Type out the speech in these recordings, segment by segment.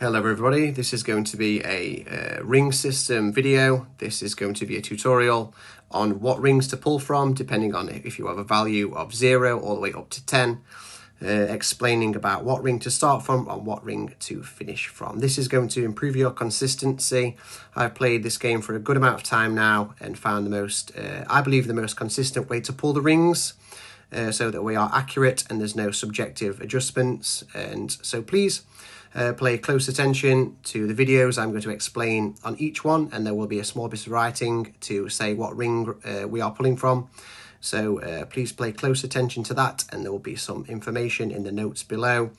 Hello everybody, this is going to be a ring system video. This is going to be a tutorial on what rings to pull from depending on if you have a value of 0 all the way up to 10, explaining about what ring to start from and what ring to finish from. This is going to improve your consistency. I've played this game for a good amount of time now and found the most, I believe the most consistent way to pull the rings so that we are accurate and there's no subjective adjustments. And so please pay close attention to the videos. I'm going to explain on each one, and there will be a small bit of writing to say what ring we are pulling from. So please pay close attention to that, and there will be some information in the notes below.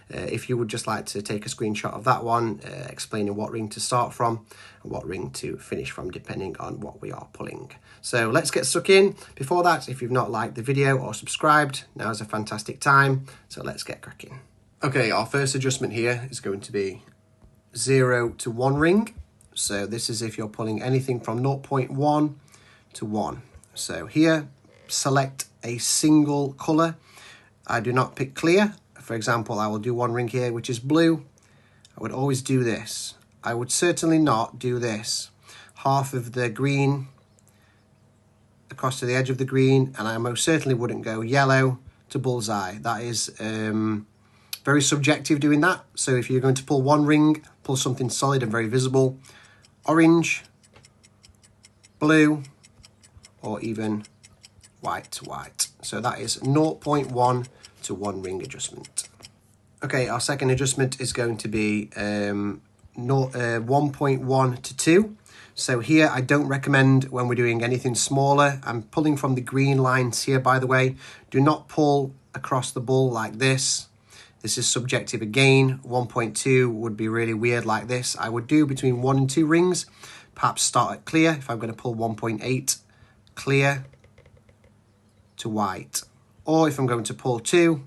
If you would just like to take a screenshot of that one, explaining what ring to start from and what ring to finish from, depending on what we are pulling. So let's get stuck in. Before that, if you've not liked the video or subscribed, now is a fantastic time. So let's get cracking. Okay, our first adjustment here is going to be 0 to 1 ring. So this is if you're pulling anything from 0.1 to 1. So here, select a single colour. I do not pick clear. For example, I will do one ring here, which is blue. I would always do this. I would certainly not do this. Half of the green across to the edge of the green, and I most certainly wouldn't go yellow to bullseye. That is very subjective doing that. So if you're going to pull one ring, pull something solid and very visible. Orange, blue, or even white to white. So that is 0.1 to 1 ring adjustment. Okay, our second adjustment is going to be 1.1 to 2. So here I don't recommend when we're doing anything smaller. I'm pulling from the green lines here, by the way. Do not pull across the bull like this. This is subjective again. 1.2 would be really weird like this. I would do between 1 and 2 rings. Perhaps start at clear. If I'm going to pull 1.8, clear to white. Or if I'm going to pull 2,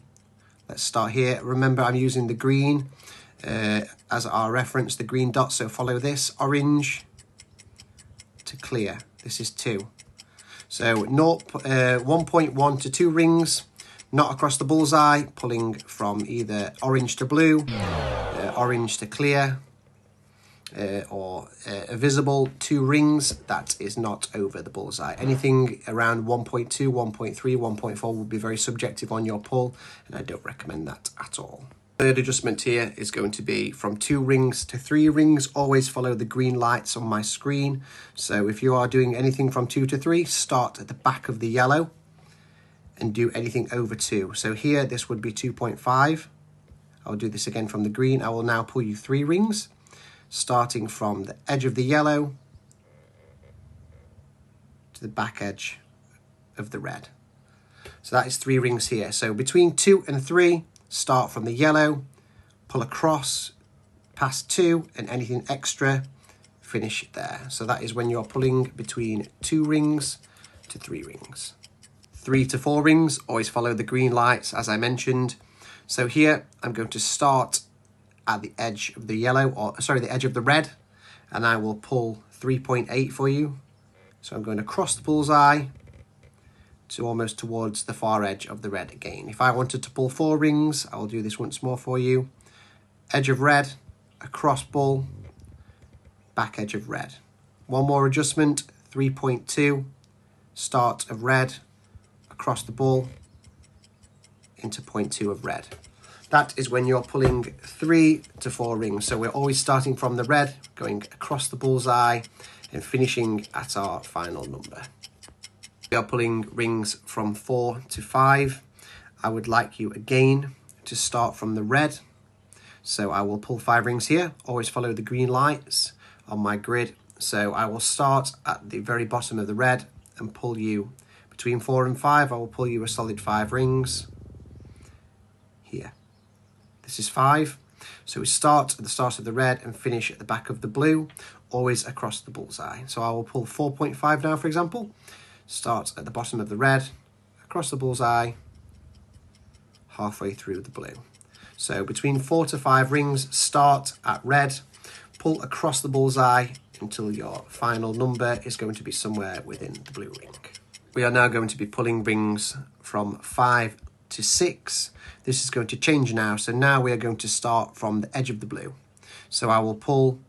let's start here. Remember, I'm using the green as our reference, the green dot. So follow this, orange to clear. This is 2. So 1.1 to 2 rings. Not across the bullseye, pulling from either orange to blue, orange to clear, or visible 2 rings. That is not over the bullseye. Anything around 1.2, 1.3, 1.4 will be very subjective on your pull, and I don't recommend that at all. Third adjustment here is going to be from 2 rings to 3 rings. Always follow the green lights on my screen. So if you are doing anything from 2 to 3, start at the back of the yellow and do anything over 2. So here, this would be 2.5. I'll do this again from the green. I will now pull you 3 rings, starting from the edge of the yellow to the back edge of the red. So that is 3 rings here. So between 2 and 3, start from the yellow, pull across, past 2, and anything extra, finish there. So that is when you're pulling between 2 rings to 3 rings. 3 to 4 rings, always follow the green lights as I mentioned. So here I'm going to start at the edge of the yellow, or sorry, the edge of the red, and I will pull 3.8 for you. So I'm going to cross the bullseye to almost towards the far edge of the red again. If I wanted to pull 4 rings, I will do this once more for you. Edge of red, across bull, back edge of red. One more adjustment, 3.2, start of red, across the bull into 0.2 of red. That is when you're pulling 3 to 4 rings. So we're always starting from the red, going across the bullseye and finishing at our final number. We are pulling rings from 4 to 5. I would like you again to start from the red. So I will pull 5 rings here. Always follow the green lights on my grid. So I will start at the very bottom of the red and pull you between 4 and 5. I will pull you a solid 5 rings here. This is 5. So we start at the start of the red and finish at the back of the blue, always across the bullseye. So I will pull 4.5 now, for example. Start at the bottom of the red, across the bullseye, halfway through the blue. So between 4 to 5 rings, start at red, pull across the bullseye until your final number is going to be somewhere within the blue ring. We are now going to be pulling rings from 5 to 6. This is going to change now. So now we are going to start from the edge of the blue. So I will pull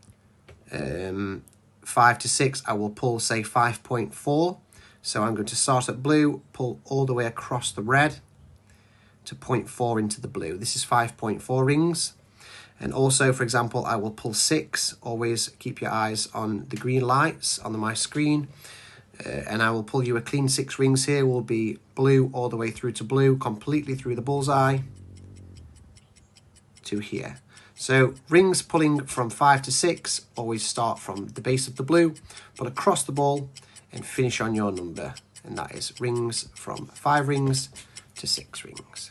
5 to 6, I will pull say 5.4. So I'm going to start at blue, pull all the way across the red to 0.4 into the blue. This is 5.4 rings. And also, for example, I will pull 6. Always keep your eyes on the green lights on my screen. And I will pull you a clean 6 rings here. Will be blue all the way through to blue, completely through the bullseye to here. So rings pulling from 5 to 6, always start from the base of the blue, pull across the ball and finish on your number. And that is rings from 5 rings to 6 rings.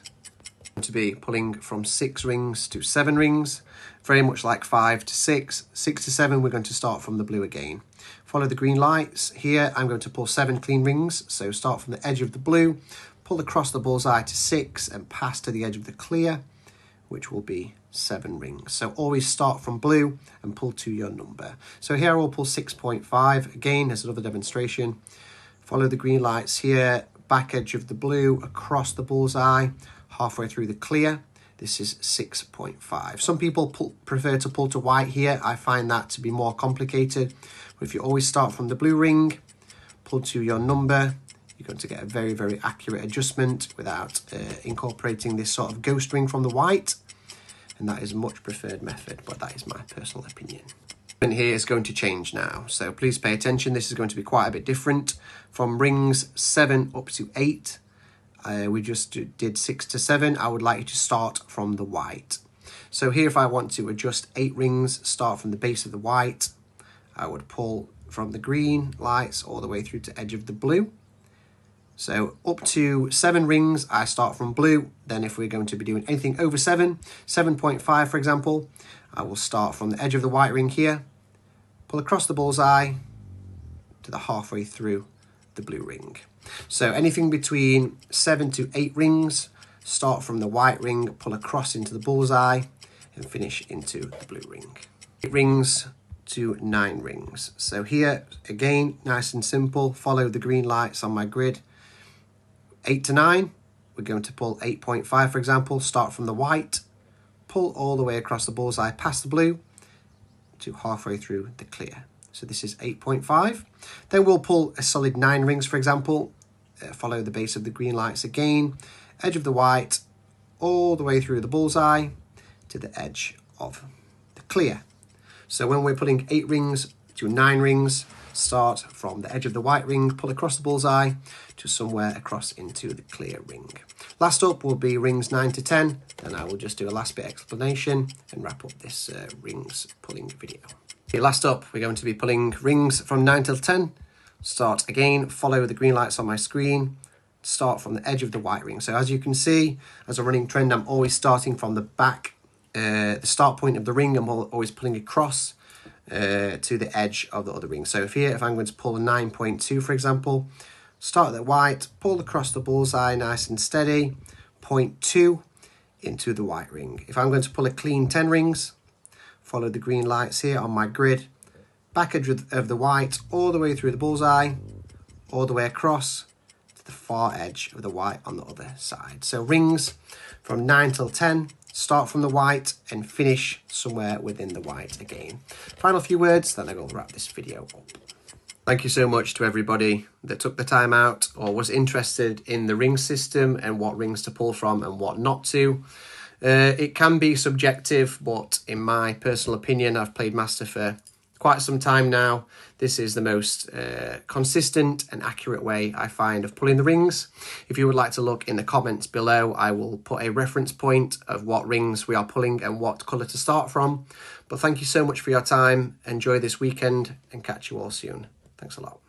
To be pulling from 6 rings to 7 rings, very much like 5 to 6. 6 to 7, we're going to start from the blue again. Follow the green lights. Here I'm going to pull 7 clean rings, so start from the edge of the blue, pull across the bullseye to 6 and pass to the edge of the clear, which will be 7 rings. So always start from blue and pull to your number. So here I will pull 6.5. Again, as another demonstration. Follow the green lights here, back edge of the blue, across the bullseye, halfway through the clear. This is 6.5. Some people prefer to pull to white here. I find that to be more complicated. But if you always start from the blue ring, pull to your number, you're going to get a very, very accurate adjustment without incorporating this sort of ghost ring from the white. And that is a much preferred method, but that is my personal opinion. And here is going to change now. So please pay attention. This is going to be quite a bit different. From rings 7 up to 8, we just did 6 to 7. I would like you to start from the white. So here, if I want to adjust 8 rings, start from the base of the white, I would pull from the green lights all the way through to edge of the blue. So up to 7 rings, I start from blue. Then if we're going to be doing anything over 7, 7.5 for example, I will start from the edge of the white ring here, pull across the bullseye to the halfway through the blue ring. So anything between 7 to 8 rings, start from the white ring, pull across into the bullseye and finish into the blue ring. 8 rings to 9 rings. So here, again, nice and simple, follow the green lights on my grid. 8 to 9, we're going to pull 8.5 for example, start from the white, pull all the way across the bullseye past the blue to halfway through the clear. So this is 8.5. Then we'll pull a solid 9 rings for example, follow the base of the green lights again, edge of the white, all the way through the bullseye to the edge of the clear. So when we're pulling 8 rings to 9 rings, start from the edge of the white ring, pull across the bullseye to somewhere across into the clear ring. Last up will be rings 9 to 10, then I will just do a last bit explanation and wrap up this rings pulling video. Okay, last up, we're going to be pulling rings from 9 till 10. Start again, follow the green lights on my screen, start from the edge of the white ring. So as you can see, as a running trend, I'm always starting from the back, the start point of the ring. I'm always pulling across to the edge of the other ring. So if I'm going to pull a 9.2 for example, start at the white, pull across the bullseye nice and steady, 0.2 into the white ring. If I'm going to pull a clean 10 rings, follow the green lights here on my grid, back edge of the white, all the way through the bullseye, all the way across to the far edge of the white on the other side. So rings from 9 till 10, start from the white and finish somewhere within the white again. Final few words, then I will wrap this video up. Thank you so much to everybody that took the time out or was interested in the ring system and what rings to pull from and what not to. It can be subjective, but in my personal opinion, I've played Master for quite some time now. This is the most consistent and accurate way I find of pulling the rings. If you would like to look in the comments below, I will put a reference point of what rings we are pulling and what colour to start from. But thank you so much for your time. Enjoy this weekend and catch you all soon. Thanks a lot.